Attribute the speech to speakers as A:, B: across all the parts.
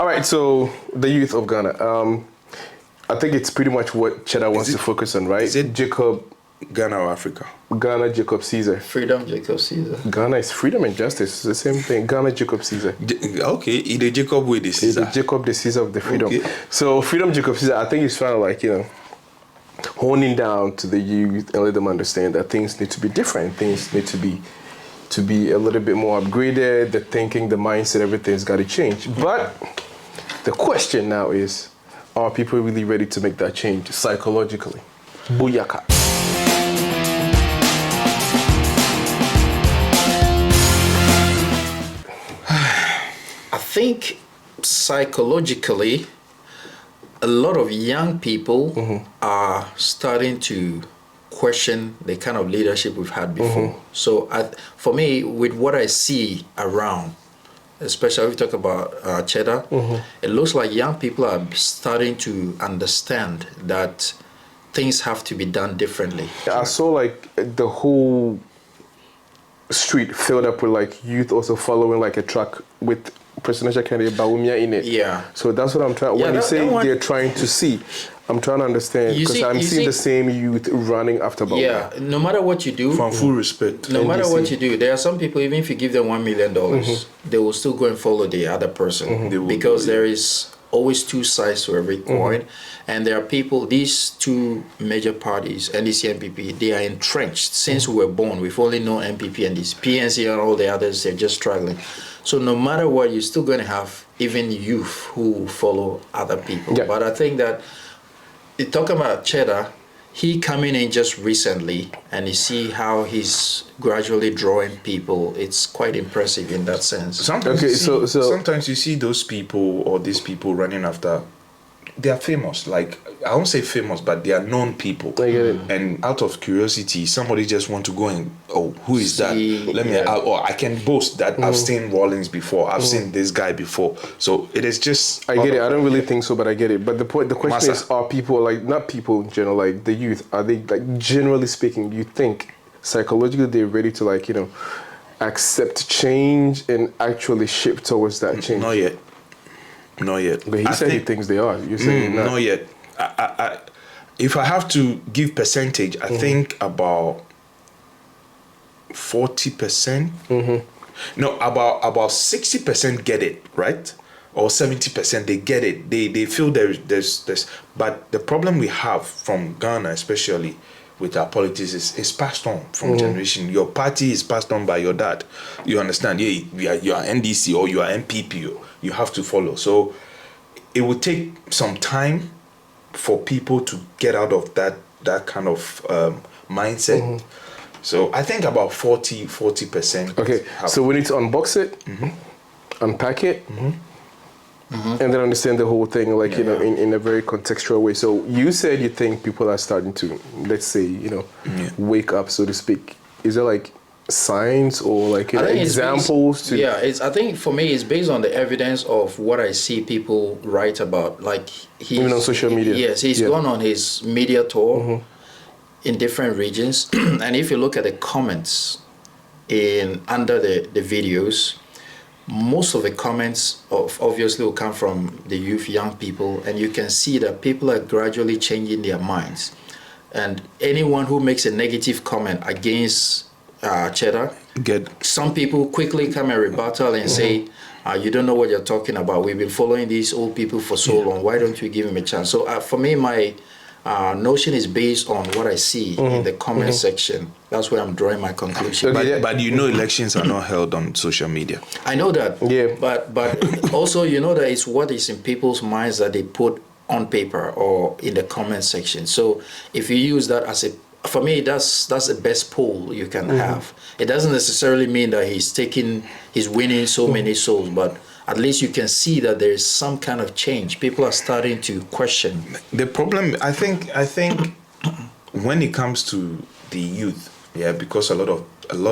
A: All right, so the youth of Ghana. I think it's pretty much what Cheddar wants to focus on, right?
B: Is it
A: Jacob?
B: Ghana or Africa?
A: Ghana, Jacob Caesar.
C: Freedom, Jacob Caesar.
A: Ghana is freedom and justice. It's the same thing. Ghana, Jacob Caesar.
B: Okay, the Jacob with the Caesar.
A: The Jacob, the Caesar of the freedom.
B: Okay.
A: So freedom, Jacob Caesar, I think he's trying to honing down to the youth and let them understand that things need to be different. Things need to be a little bit more upgraded. The thinking, the mindset, everything's got to change. But the question now is, are people really ready to make that change psychologically? Booyaka.
C: I think psychologically, a lot of young people are starting to question the kind of leadership we've had before. So for me, with what I see around, especially if we talk about Cheddar, it looks like young people are starting to understand that things have to be done differently.
A: I saw the whole street filled up with youth also following a truck with presidential candidate Bawumia in it.
C: Yeah.
A: So that's what I'm trying. When you say they're trying to see, I'm trying to understand because I'm seeing the same youth running after Bawumia.
C: Yeah. No matter what you do,
B: From full respect.
C: no matter what you do, there are some people, even if you give them $1 million, they will still go and follow the other person because there is always two sides to every coin. And there are people, these two major parties, NDC and NPP, they are entrenched. Since we were born, we've only known NPP and this PNC and all the others, they're just struggling. So no matter what, you're still going to have even youth who follow other people. Yeah. But I think that, talking about Cheddar, he coming in just recently and you see how he's gradually drawing people. It's quite impressive in that sense.
B: Sometimes, sometimes you see those people or these people running after, they are famous. I won't say famous, but they are known people.
A: I get it.
B: And out of curiosity, somebody just want to go and, who is that? I can boast that I've seen Rawlings before. I've seen this guy before. So it is just.
A: I get it. I don't really think so, but I get it. But the question is, are people not people in general, the youth, are they generally speaking, you think psychologically they're ready to accept change and actually shift towards that change?
B: Not yet. Not yet.
A: But he said he thinks they are. You're saying not
B: yet. If I have to give percentage, I think about 40%. No, about 60% get it, right? Or 70% they get it. They feel there's. But the problem we have from Ghana, especially with our politics, is passed on from generation. Your party is passed on by your dad. You understand? You are NDC or you are NPP. You have to follow. So it would take some time for people to get out of that kind of mindset. So I think about 40%.
A: Okay, so we need to unbox it, unpack it, and then understand the whole thing, in a very contextual way. So you said you think people are starting to, let's say, wake up, so to speak. Is there signs or examples?
C: I think for me it's based on the evidence of what I see people write about.
A: Even on social media.
C: Yes, he's gone on his media tour in different regions, and if you look at the comments under the videos, most of the comments obviously will come from the youth, young people, and you can see that people are gradually changing their minds. And anyone who makes a negative comment against Cheddar, some people quickly come and rebuttal and say, you don't know what you're talking about. We've been following these old people for so long. Why don't you give him a chance? So for me, my notion is based on what I see in the comment section. That's where I'm drawing my conclusion.
B: But elections are not held on social media.
C: I know that.
A: Yeah.
C: But also, that it's what is in people's minds that they put on paper or in the comment section. So if you use that for me, that's the best poll you can have. It doesn't necessarily mean that he's winning so many souls, but at least you can see that there is some kind of change. People are starting to question.
B: The problem, I think, when it comes to the youth, because a lot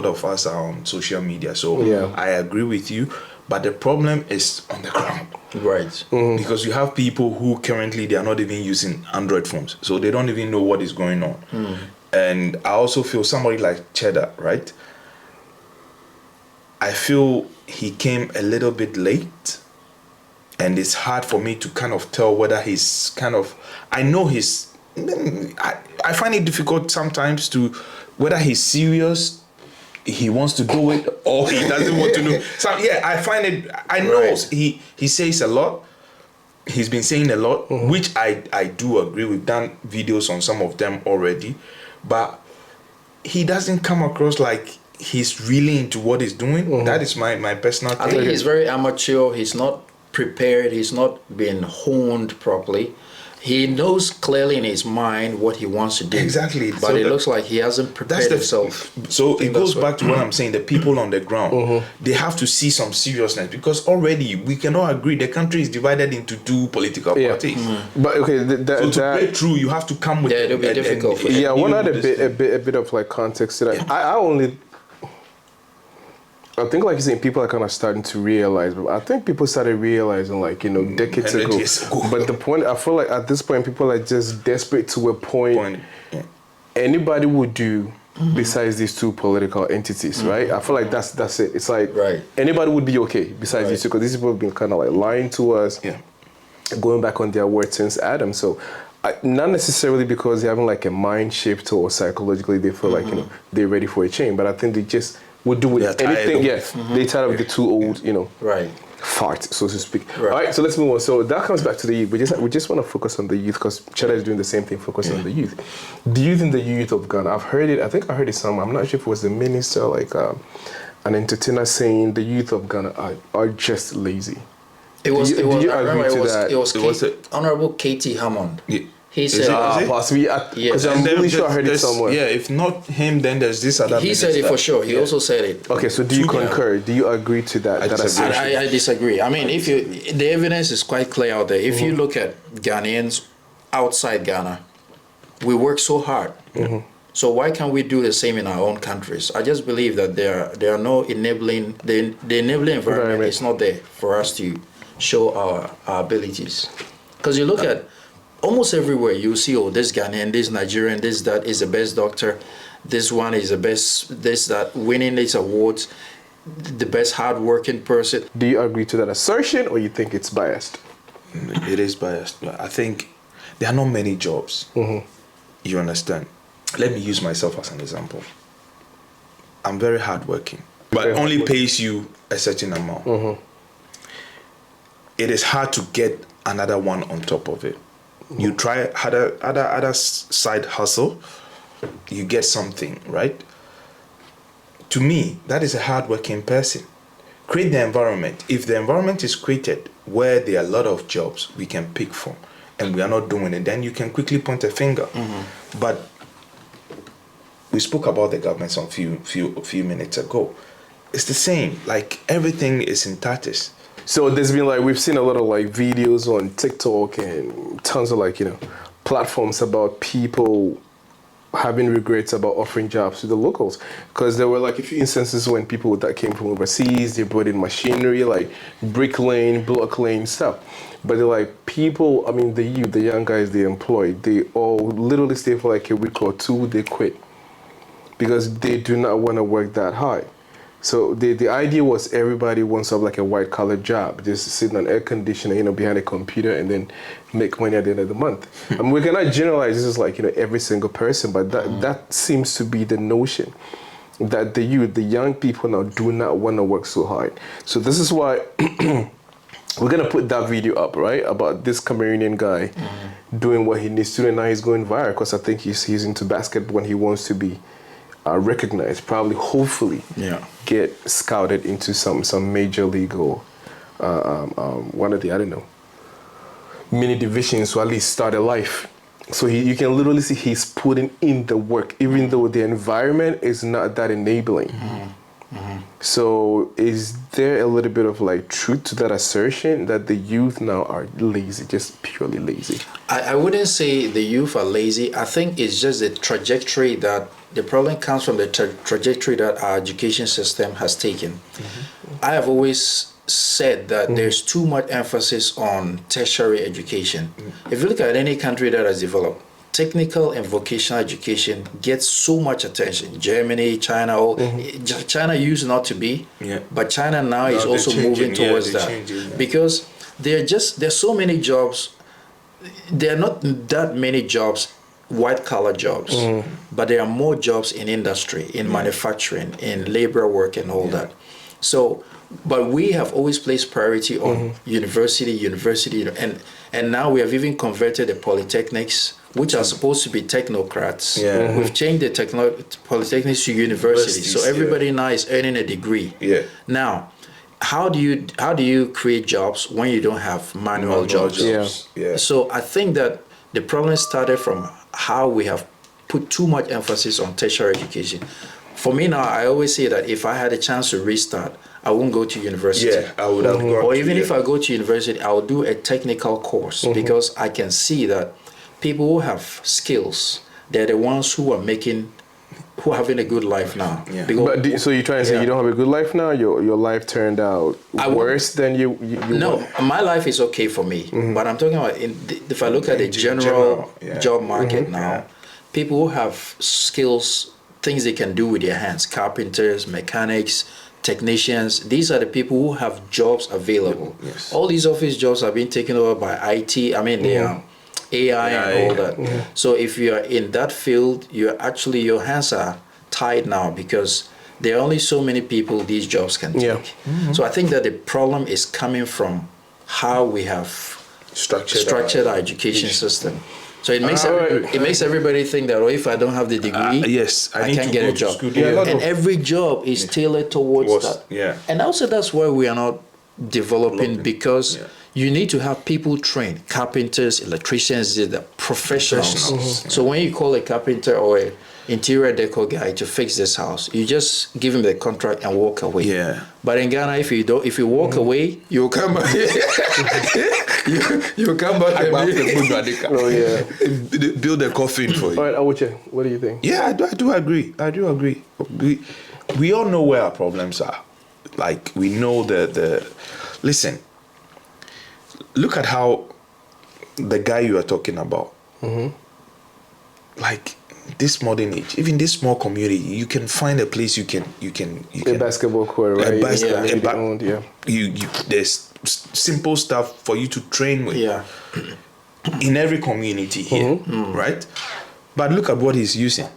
B: of us are on social media, so I agree with you. But the problem is on the ground.
C: Right.
B: Because you have people who currently, they are not even using Android phones. So they don't even know what is going on. And I also feel somebody like Cheddar, right? I feel he came a little bit late and it's hard for me to kind of tell whether he's kind of. I know he's. I find it difficult sometimes to whether he's serious, he wants to do it, or he doesn't want to do. So yeah, I find it. I know he says a lot. He's been saying a lot, which I do agree. We've done videos on some of them already, but he doesn't come across like he's really into what he's doing. That is my personal take.
C: I think he's very amateur. He's not prepared. He's not been honed properly. He knows clearly in his mind what he wants to do.
B: Exactly.
C: But it looks like he hasn't prepared himself.
B: So it goes back to what I'm saying. The people on the ground, they have to see some seriousness, because already we cannot agree. The country is divided into two political parties.
A: But okay,
B: So to break through, you have to come with.
C: Yeah, it'll be difficult for you.
A: One other a bit of like context to that. I think, like you're saying, people are kind of starting to realize, but I think people started realizing, like, decades ago. But the point, I feel like at this point, people are just desperate to a point. Anybody would do besides these two political entities, right? I feel like that's it. It's like anybody would be okay besides these two, because these people have been kind of like lying to us, going back on their word since Adam. So not necessarily because they haven't like a mind shift or psychologically they feel like they're ready for a change, but I think they just would do with anything. They tired of the two old, farts, so to speak. All right, so let's move on. So that comes back to the youth. We just want to focus on the youth, because Cheddar is doing the same thing, focus on the youth. The youth in the youth of Ghana. I've heard it. I think I heard it somewhere. I'm not sure if it was the minister, like an entertainer, saying the youth of Ghana are just lazy.
C: It was Honorable Katie Hammond. He said,
A: possibly, because I'm really sure I heard it somewhere.
B: Yeah, if not him, then there's this other.
C: He said it for sure. He also said it.
A: Okay, so do you concur? Do you agree to that?
C: I disagree. I mean, the evidence is quite clear out there. If you look at Ghanaians outside Ghana, we work so hard. So why can't we do the same in our own countries? I just believe that there are no enabling. The enabling environment is not there for us to show our abilities. Because you look at almost everywhere, you see, this Ghanaian, this Nigerian, this that is the best doctor, this one is the best, this that, winning these awards, the best hardworking person.
A: Do you agree to that assertion, or you think it's biased?
B: It is biased. I think there are not many jobs. You understand? Let me use myself as an example. I'm very hardworking, but only pays you a certain amount. It is hard to get another one on top of it. You try other side hustle, you get something, right? To me, that is a hardworking person. Create the environment. If the environment is created where there are a lot of jobs we can pick from, and we are not doing it, then you can quickly point a finger. But we spoke about the government some few minutes ago. It's the same. Like, everything is in tatters.
A: So there's been we've seen a lot of videos on TikTok and tons of platforms about people having regrets about offering jobs to the locals, because there were a few instances when people that came from overseas, they brought in machinery like brick lane, block lane stuff, but they're people, I mean the youth, the young guys they employed, they all literally stay for a week or two, they quit because they do not want to work that hard. So the idea was everybody wants to have a white collar job, just sitting on air conditioner, behind a computer, and then make money at the end of the month. I mean, we cannot generalize this is every single person, but that seems to be the notion, that the youth, the young people now do not want to work so hard. So this is why we're gonna put that video up, right, about this Cameroonian guy doing what he needs to do, and now he's going viral because I think he's into basketball and he wants to be recognized, probably, hopefully, get scouted into some major league or one of the, I don't know, mini divisions, or at least start a life. So you can literally see he's putting in the work, even though the environment is not that enabling. So is there a little bit of truth to that assertion that the youth now are lazy, just purely lazy?
C: I wouldn't say the youth are lazy. I think it's just the trajectory that the problem comes from, the trajectory that our education system has taken. I have always said that there's too much emphasis on tertiary education. If you look at any country that has developed, technical and vocational education gets so much attention. Germany, China, China used not to be, but China now is also moving towards that. Because there's so many jobs. There are not that many jobs, white collar jobs, but there are more jobs in industry, in manufacturing, in labor work, and all that. So, but we have always placed priority on university, and now we have even converted the polytechnics, which are supposed to be technocrats. We've changed the polytechnics to universities, so everybody now is earning a degree. Now, how do you create jobs when you don't have manual jobs? So I think that the problem started from how we have put too much emphasis on tertiary education. For me now, I always say that if I had a chance to restart, I won't go to university.
B: I would have gone.
C: Or even if I go to university, I will do a technical course because I can see that people who have skills, they're the ones who are having a good life now.
A: But so you're trying to say you don't have a good life now? Your life turned out worse than you
C: No, my life is okay for me. But I'm talking about if I look at the general job market now, people who have skills, things they can do with their hands, carpenters, mechanics, technicians, these are the people who have jobs available. All these office jobs are being taken over by IT. I mean, they are AI and all that. So if you are in that field, your hands are tied now because there are only so many people these jobs can take. So I think that the problem is coming from how we have structured our education system. So it makes everybody think that if I don't have the degree, I can't get a job. And every job is tailored towards that. And also that's why we are not developing because you need to have people trained, carpenters, electricians, the professionals. So when you call a carpenter or an interior decor guy to fix this house, you just give him the contract and walk away. But in Ghana, if you walk away, you'll come back. you come back and
B: build a coffin for you.
A: All right, Awuche, what do you think?
B: Yeah, I do agree. We all know where our problems are. Like we know listen. Look at how the guy you are talking about, like this modern age, even this small community, you can find a place you can
A: a basketball court, right?
B: There's simple stuff for you to train with. In every community here, right? But look at what he's using.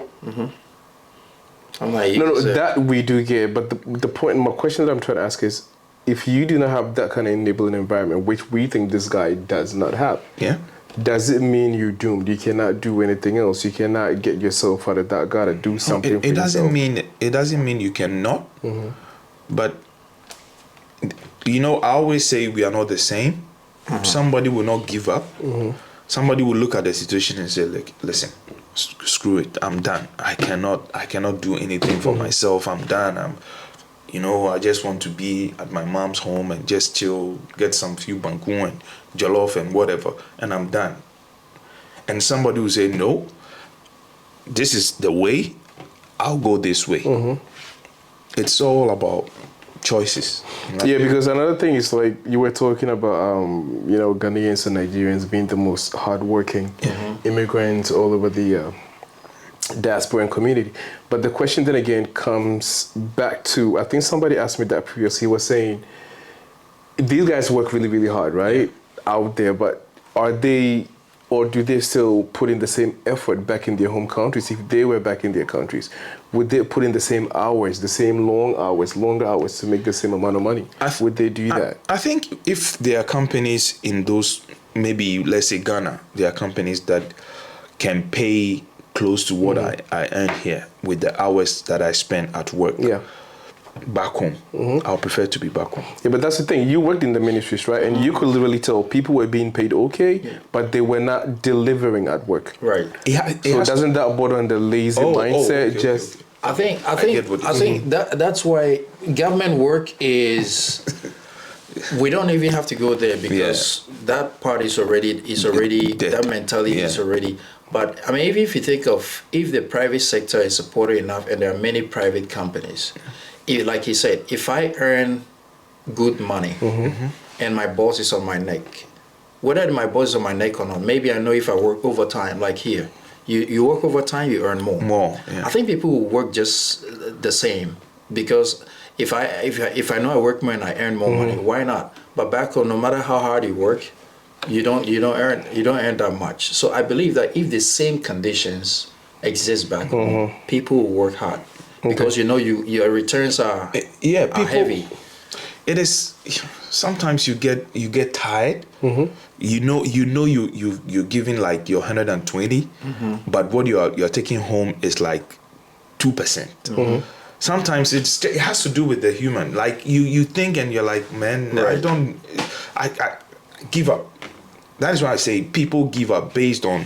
A: That we do get, but the point, my question that I'm trying to ask is, if you do not have that kind of enabling environment, which we think this guy does not have, does it mean you're doomed? You cannot do anything else. You cannot get yourself out of that. Gotta do something.
B: It doesn't mean you cannot. But I always say we are not the same. Somebody will not give up. Somebody will look at the situation and say, like, listen, screw it. I'm done. I cannot do anything for myself. I'm done. I just want to be at my mom's home and just chill, get some few banku and jollof and whatever, and I'm done. And somebody will say, no, this is the way, I'll go this way. It's all about choices.
A: Because another thing is, like you were talking about, Ghanaians and Nigerians being the most hardworking immigrants all over the diasporan community. But the question then again comes back to, I think somebody asked me that previously. He was saying, these guys work really, really hard, right? Out there, but are they, or do they still put in the same effort back in their home countries? If they were back in their countries, would they put in the same hours, the same longer hours to make the same amount of money? Would they do that?
B: I think if there are companies in those, maybe let's say Ghana, there are companies that can pay close to what I earn here with the hours that I spend at work. Back home. I'll prefer to be back home.
A: But that's the thing. You worked in the ministries, right? And you could literally tell people were being paid but they were not delivering at work.
C: Right.
A: So doesn't that border on the lazy mindset?
C: Okay. I think that's why government work is. We don't even have to go there because that part is already dead. That mentality is already. But I mean, even if you think of if the private sector is supported enough, and there are many private companies, like he said, if I earn good money and my boss is on my neck, whether my boss is on my neck or not, maybe I know if I work overtime, like here, you work overtime, you earn more. I think people will work just the same because if I know I work more and I earn more money, why not? but back home, no matter how hard you work, you don't earn that much. So I believe that if the same conditions exist back home, people will work hard because your returns are
B: people,
C: are heavy.
B: It is sometimes you get tired. You're giving like your 120, but what you're taking home is like 2%. Sometimes it has to do with the human. Like you think and you're like, man,
C: Right.
B: I give up. That is why I say people give up based on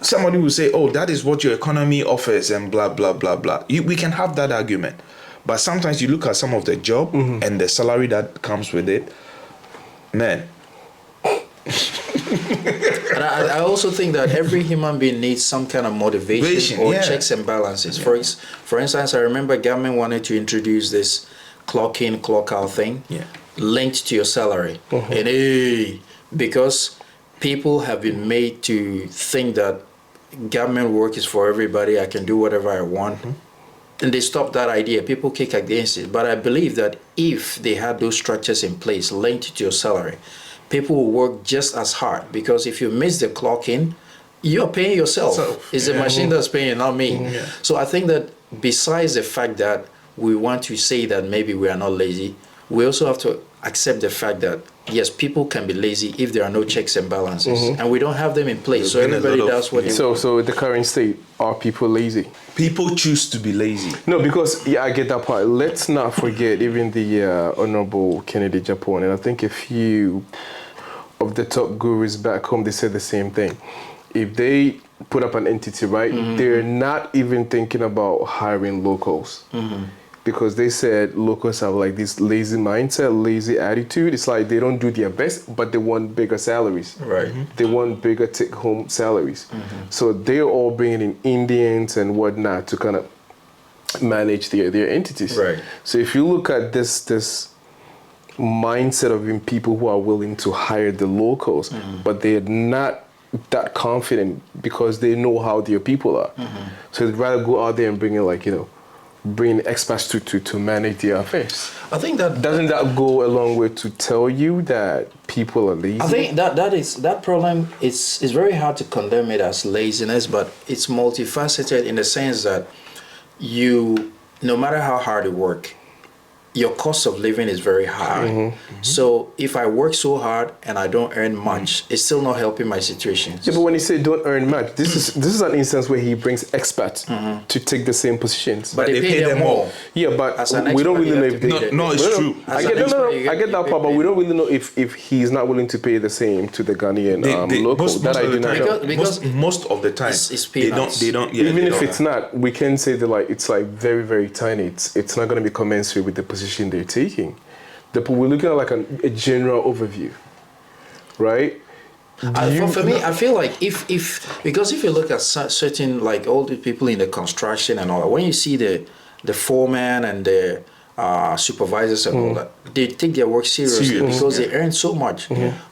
B: somebody will say, oh, that is what your economy offers and blah, blah, blah, blah. We can have that argument. But sometimes you look at some of the job and the salary that comes with it, man.
C: And I also think that every human being needs some kind of motivation or checks and balances. For instance, I remember government wanted to introduce this clock in, clock out thing linked to your salary. And because people have been made to think that government work is for everybody, I can do whatever I want. And they stopped that idea. People kick against it. But I believe that if they had those structures in place linked to your salary, people will work just as hard, because if you miss the clock in, you're paying yourself. It's the machine that's paying, not me. So I think that besides the fact that we want to say that maybe we are not lazy, we also have to accept the fact that yes, people can be lazy if there are no checks and balances, and we don't have them in place. So everybody does what they want.
A: So the current state, are people lazy?
B: People choose to be lazy.
A: No, because I get that part. Let's not forget even the Honorable Kennedy Japan, and I think a few of the top gurus back home, they said the same thing. If they put up an entity, right, they're not even thinking about hiring locals. Because they said locals have like this lazy mindset, lazy attitude. It's like they don't do their best, but they want bigger salaries.
C: Right.
A: They want bigger take-home salaries. So they're all bringing in Indians and whatnot to kind of manage their entities.
C: Right.
A: So if you look at this mindset of being people who are willing to hire the locals, but they're not that confident because they know how their people are. So they'd rather go out there and bring in bring expats to manage their affairs.
C: I think that
A: doesn't that go a long way to tell you that people are lazy?
C: I think that problem is very hard to condemn it as laziness, but it's multifaceted in the sense that no matter how hard you work, your cost of living is very high. So if I work so hard and I don't earn much, it's still not helping my situation.
A: Yeah, but when you say don't earn much, this is an instance where he brings expats to take the same positions.
C: But they pay them more.
A: Yeah, but
C: As an
A: we don't
C: expat,
A: really
C: you
A: know
C: have
A: if
C: to
A: they.
C: pay them.
B: No, it's true.
A: I get that part, but we don't really know if he's not willing to pay the same to the Ghanaian local. That I do not know.
C: Because
B: most of the time
C: it's
B: they
C: peanuts.
B: don't.
A: Even if it's not, we can say that it's very, very tiny. It's not going to be commensurate with the position they're taking. We're looking at like a general overview, right?
C: For me, I feel like because if you look at certain like all the people in the construction and all that, when you see the foreman and the supervisors and all that, they take their work seriously because they earn so much.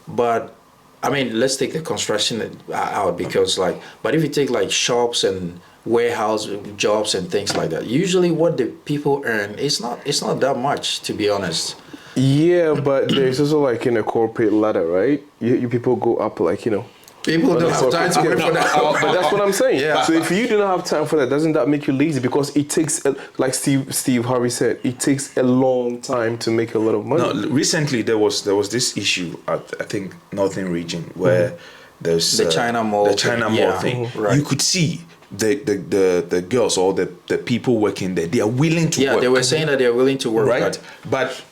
C: But I mean, let's take the construction out because but if you take like shops and warehouse jobs and things like that, usually what the people earn it's not that much, to be honest.
A: Yeah, but there's also like in a corporate ladder, right? You people go up
C: People don't have time to work for that.
A: But that's what I'm saying.
C: Yeah.
A: So if you do not have time for that, doesn't that make you lazy? Because it takes, like Steve Harvey said, it takes a long time to make a lot of money.
B: No, recently there was this issue at I think Northern Region where there's
C: the China Mall.
B: The China Mall thing.
C: Right.
B: You could see the girls or the people working there. They are willing to work.
C: Yeah, they were saying that they are willing to work.
B: Right, but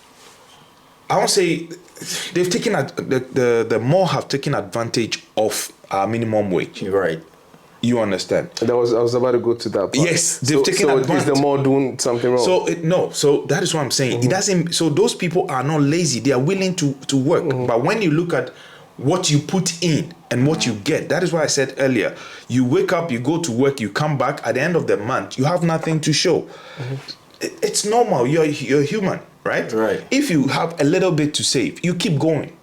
B: I won't say they've taken the mall have taken advantage of our minimum wage.
C: Right.
B: You understand?
A: I was about to go to that part.
B: Yes, they've taken advantage.
A: Is the mall doing something wrong?
B: So that is what I'm saying. It doesn't. So those people are not lazy. They are willing to work. But when you look at what you put in and what you get, that is why I said earlier. You wake up, you go to work, you come back. At the end of the month, you have nothing to show. It's normal. You're human. Right? If you have a little bit to save, you keep going.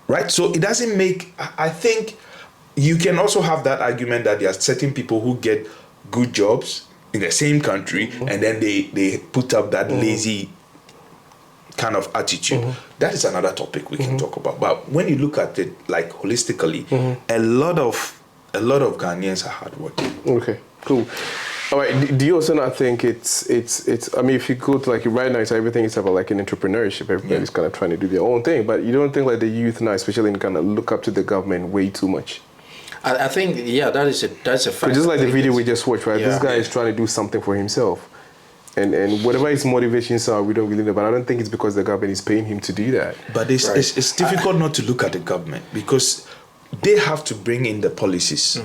B: Right? So it doesn't make, I think you can also have that argument that there are certain people who get good jobs in the same country and then they put up that lazy kind of attitude. That is another topic we can talk about. But when you look at it like holistically, a lot of Ghanaians are hardworking.
A: Okay, cool. All right. Do you also not think it's? I mean, if you go to like right now, it's everything is about like an entrepreneurship. Everybody's kind of trying to do their own thing. But you don't think like the youth now, especially in Ghana, look up to the government way too much?
C: I think that's a fact.
A: Just like the video we just watched, right?
C: Yeah.
A: This guy is trying to do something for himself. And whatever his motivations are, we don't really know. But I don't think it's because the government is paying him to do that.
B: But it's difficult not to look at the government because they have to bring in the policies,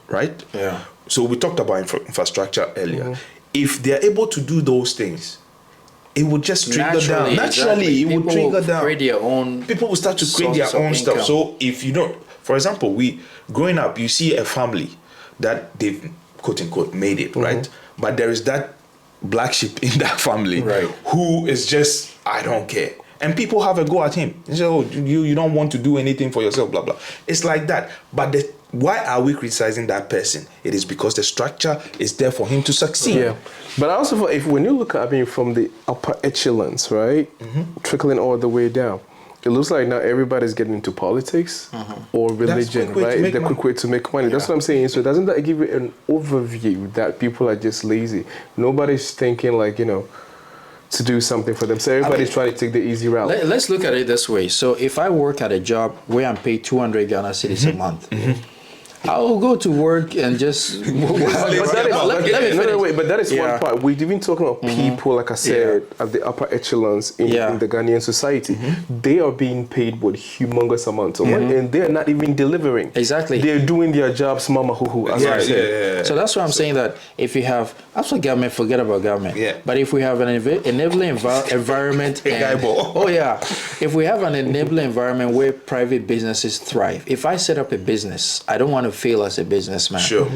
B: right?
C: Yeah.
B: So we talked about infrastructure earlier. If they're able to do those things, it would just trigger down. Naturally, it would trigger down.
C: Create their own.
B: People will start to create their own stuff. So if you don't, for example, growing up, you see a family that they've quote unquote made it, right? But there is that black sheep in that family who is just, I don't care. And people have a go at him. They say, oh, you don't want to do anything for yourself, blah, blah. It's like that. But why are we criticizing that person? It is because the structure is there for him to succeed.
A: Yeah. But I also feel when you look at, I mean, from the upper echelons, right, trickling all the way down, it looks like now everybody's getting into politics or religion, right? The quick way to make money. That's what I'm saying. So doesn't that give you an overview that people are just lazy? Nobody's thinking like, to do something for them. So everybody's trying to take the easy route.
C: Let's look at it this way. So if I work at a job where I'm paid 200 Ghana cedis a month, I'll go to work and just.
A: But that is one part. We've been talking about people, like I said, at the upper echelons in the Ghanaian society. They are being paid with humongous amounts of money, and they're not even delivering.
C: Exactly.
A: They're doing their jobs, mama hoo hoo, as I said.
C: So that's why I'm saying that if you have, after government, forget about government.
B: Yeah.
C: But if we have an enabling environment, if we have an enabling environment where private businesses thrive, if I set up a business, I don't want to fail as a businessman.
B: Sure.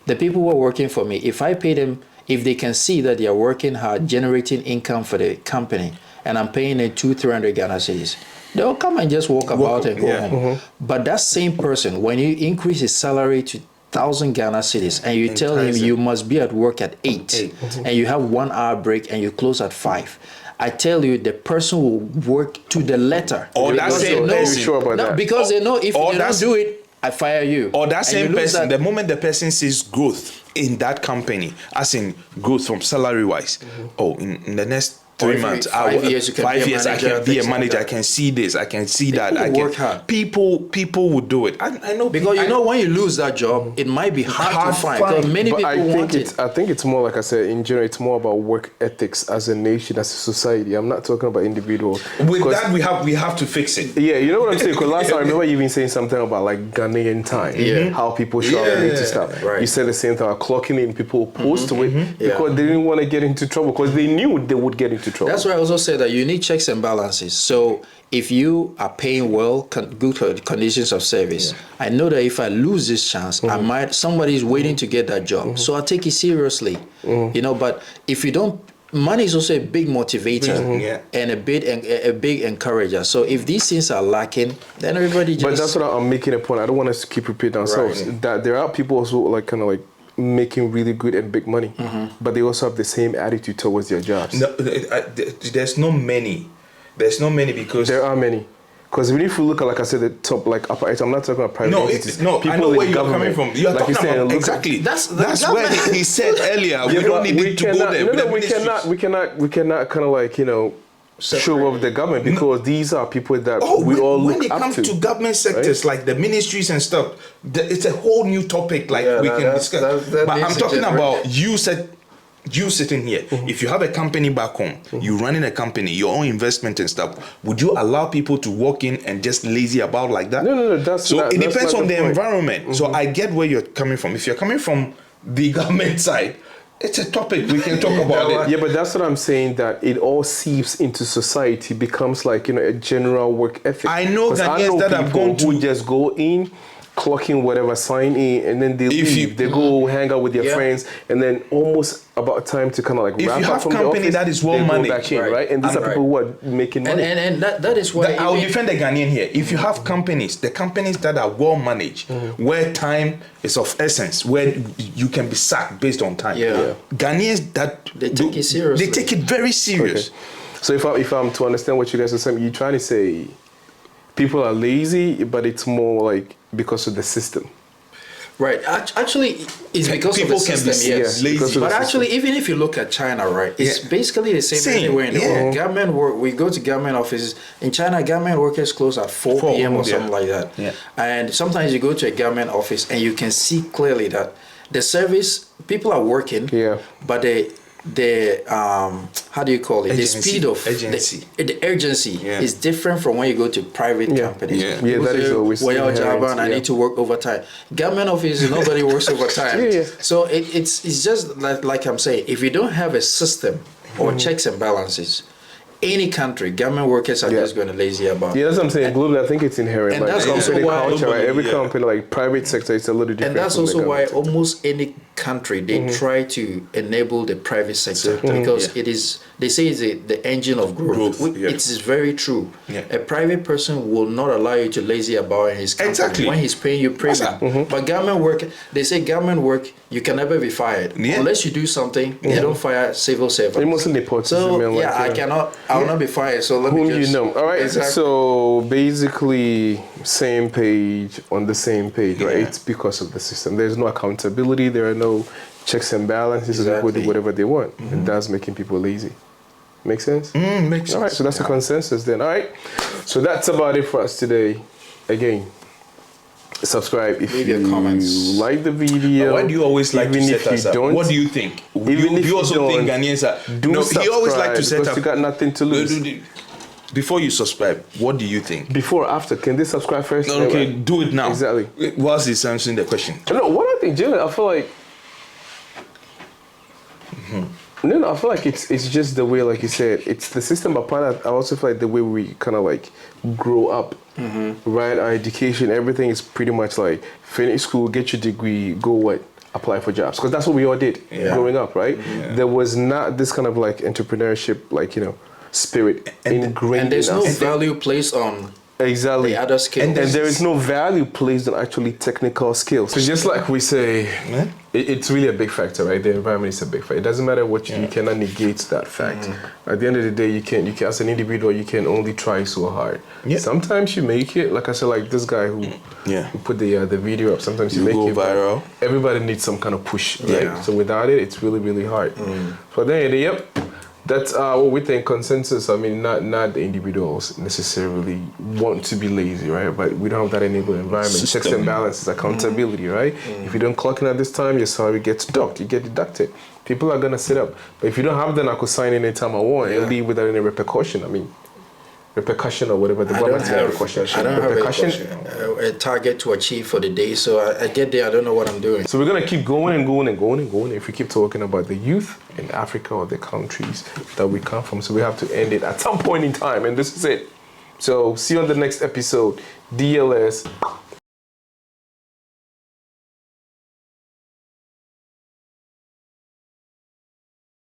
C: The people who are working for me, if I pay them, if they can see that they are working hard, generating income for the company, and I'm paying them 200-300 Ghana cedis, they'll come and just walk about and go home. But that same person, when you increase his salary to 1,000 Ghana cedis and you tell him you must be at work at 8 and you have 1 hour break and you close at 5, I tell you, the person will work to the letter.
B: Or that same person.
A: Sure about that.
C: Because they know if they don't do it, I fire you.
B: Or that same person, the moment the person sees growth in that company, as in growth from salary wise, in the next 3 months,
C: 5 years,
B: I can be a manager. I can see this. I can see that. I can
C: work hard.
B: People will do it. I know
C: because when you lose that job, it might be hard to find. Because many people want it.
A: I think it's more, like I said, in general, it's more about work ethics as a nation, as a society. I'm not talking about individuals.
B: With that, we have to fix it.
A: Yeah, you know what I'm saying? Because last time I remember you been saying something about like Ghanaian time, how people show up late to stuff.
C: Right.
A: You said the same thing about clocking in. People opposed to it because they didn't want to get into trouble because they knew they would get into trouble.
C: That's why I also say that you need checks and balances. So if you are paying well, good conditions of service, I know that if I lose this chance, somebody is waiting to get that job. So I take it seriously, But if you don't, money is also a big motivator and a big encourager. So if these things are lacking, then everybody just.
A: But that's what I'm making a point. I don't want us to keep repeating ourselves. That there are people also like kind of like making really good and big money, but they also have the same attitude towards their jobs.
B: No, there's no many. There's no many because
A: there are many. Because even if you look at, like I said, the top, like upper, I'm not talking about private entities.
B: I know where you're coming from. You're like talking about exactly. That's where he said earlier. We don't need to go there.
A: We cannot kind of like show off the government because these are people that we all look up to.
B: When it comes to government sectors, like the ministries and stuff, it's a whole new topic. Like we can discuss. But I'm talking about you sitting here. If you have a company back home, you running a company, your own investment and stuff, would you allow people to walk in and just lazy about like that?
A: No.
B: It depends on the environment. So I get where you're coming from. If you're coming from the government side, it's a topic we can talk about it.
A: Yeah, but that's what I'm saying, that it all seeps into society, becomes like a general work ethic.
B: I know Ghanaians that have gone
A: who just go in, clock in whatever, sign in, and then they leave. They go hang out with their friends, and then almost about time to kind of like wrap up from the office. If you have company that
B: is well managed,
A: back in, right? And these are people who are making money.
C: And that is why
B: I'll defend the Ghanaian here. If you have companies, the companies that are well managed, where time is of essence, where you can be sacked based on time. Ghanaians
C: they take it seriously.
B: They take it very serious.
A: Okay. So if I'm to understand what you guys are saying, you're trying to say people are lazy, but it's more like because of the system.
C: Right. Actually, it's because
B: People
C: of the
B: can
C: system,
B: be
C: yes.
B: lazy.
C: But actually, even if you look at China, right, it's basically the same anywhere in the world. Government work. We go to government offices in China. Government workers close at 4 p.m. or something like that.
B: Yeah.
C: And sometimes you go to a government office and you can see clearly that the service people are working.
A: Yeah.
C: But the how do you call it?
B: Urgency.
C: The speed of the urgency is different from when you go to private companies.
A: Yeah, that is always
C: well,
A: inherent,
C: job and I need to work overtime. Government office, nobody works overtime. So it's just like I'm saying, if you don't have a system or checks and balances, any country, government workers are just going to lazy about.
A: Yeah, that's what I'm saying. Globally, I think it's inherent.
C: And
A: like
C: that's also
A: company
C: why
A: culture, right? Every company, like private sector, is a little different.
C: And that's
A: from the
C: also why
A: government.
C: almost any country they try to enable the private sector because it is. They say it's the engine of growth. It is very true. A private person will not allow you to lazy about in his company when he's paying you premium. But government work, they say government work, you can never be fired unless you do something. They don't fire civil servants.
A: Mostly nepotism.
C: So I will not be fired. So let me just.
A: All right. Exactly. So basically, same page on the same page, right? It's because of the system. There's no accountability. There are no checks and balances. People do whatever they want, and that's making people lazy. Make sense?
B: Makes sense.
A: All right. So that's the consensus then. All right. So that's about it for us today. Again, subscribe if you like the video.
B: Why do you always like to set us up? What do you think?
A: Even if
B: you also think Ghanaians are... No, he always like to set up...
A: you got nothing to lose.
B: Before you subscribe, what do you think?
A: Before or after? Can they subscribe first?
B: No, okay, do it now.
A: Exactly.
B: Whilst he's answering the question.
A: No, what I think, generally, I feel like... No, I feel like it's just the way, like you said, it's the system, but part I also feel like the way we kind of like grow up, right? Our education, everything is pretty much like finish school, get your degree, go what? Apply for jobs. Because that's what we all did growing up, right? There was not this kind of like entrepreneurship, like, you know, spirit ingrained
C: and there's
A: in
C: no
A: us.
C: value placed on
A: Exactly.
C: the other skills.
A: And there is no value placed on actually technical skills. So just like we say, it's really a big factor, right? The environment is a big factor. It doesn't matter what you cannot negate that fact. At the end of the day, you can as an individual, you can only try so hard. Sometimes you make it, like I said, like this guy who put the video up. Sometimes you make it viral. Everybody needs some kind of push, right? So without it, it's really, really hard. So then, that's what we think consensus. I mean, not the individuals necessarily want to be lazy, right? But we don't have that enabled environment. Checks and balances, accountability, right? If you don't clock in at this time, your salary gets docked. You get deducted. People are gonna sit up. But if you don't have that, I could sign in anytime I want and leave without any repercussion. I mean, repercussion or whatever.
C: I don't have a target to achieve for the day, so I get there, I don't know what I'm doing.
A: So we're going to keep going and going and going and going if we keep talking about the youth in Africa or the countries that we come from. So we have to end it at some point in time, and this is it. So see you on the next episode. DLS